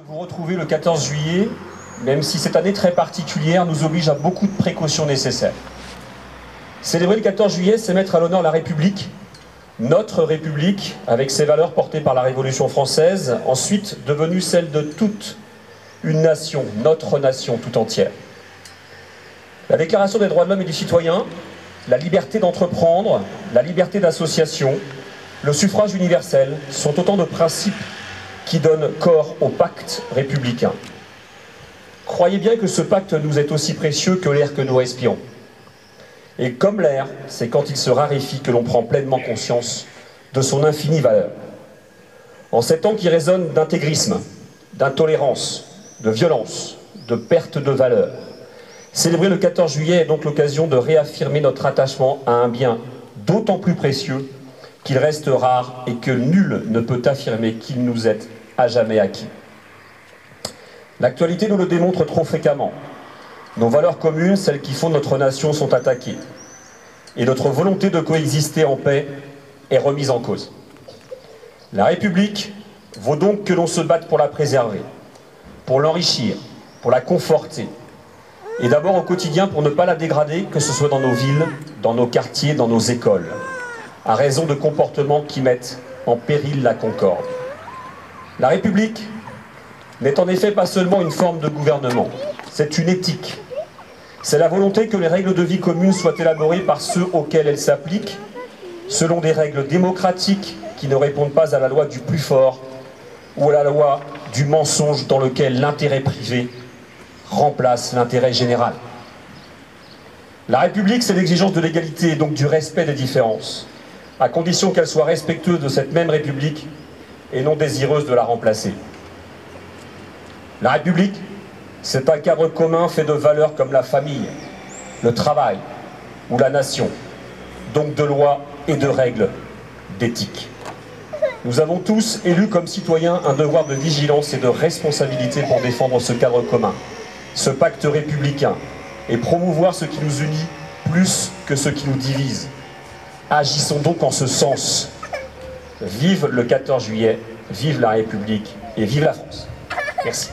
Vous retrouvez le 14 juillet, même si cette année très particulière nous oblige à beaucoup de précautions nécessaires. Célébrer le 14 juillet, c'est mettre à l'honneur la République, notre République, avec ses valeurs portées par la Révolution française, ensuite devenue celle de toute une nation, notre nation tout entière. La Déclaration des droits de l'homme et du citoyen, la liberté d'entreprendre, la liberté d'association, le suffrage universel sont autant de principes qui donnent corps au pacte républicain. Croyez bien que ce pacte nous est aussi précieux que l'air que nous respirons. Et comme l'air, c'est quand il se raréfie que l'on prend pleinement conscience de son infinie valeur. En ces temps qui résonnent d'intégrisme, d'intolérance, de violence, de perte de valeur, célébrer le 14 juillet est donc l'occasion de réaffirmer notre attachement à un bien d'autant plus précieux qu'il reste rare et que nul ne peut affirmer qu'il nous est à jamais acquis. L'actualité nous le démontre trop fréquemment. Nos valeurs communes, celles qui fondent notre nation, sont attaquées. Et notre volonté de coexister en paix est remise en cause. La République vaut donc que l'on se batte pour la préserver, pour l'enrichir, pour la conforter. Et d'abord au quotidien pour ne pas la dégrader, que ce soit dans nos villes, dans nos quartiers, dans nos écoles, à raison de comportements qui mettent en péril la concorde. La République n'est en effet pas seulement une forme de gouvernement, c'est une éthique. C'est la volonté que les règles de vie communes soient élaborées par ceux auxquels elles s'appliquent, selon des règles démocratiques qui ne répondent pas à la loi du plus fort ou à la loi du mensonge dans lequel l'intérêt privé remplace l'intérêt général. La République, c'est l'exigence de l'égalité et donc du respect des différences, à condition qu'elle soit respectueuse de cette même République et non désireuse de la remplacer. La République, c'est un cadre commun fait de valeurs comme la famille, le travail ou la nation, donc de lois et de règles, d'éthique. Nous avons tous, élus comme citoyens, un devoir de vigilance et de responsabilité pour défendre ce cadre commun, ce pacte républicain, et promouvoir ce qui nous unit plus que ce qui nous divise. Agissons donc en ce sens. Vive le 14 juillet, vive la République et vive la France. Merci.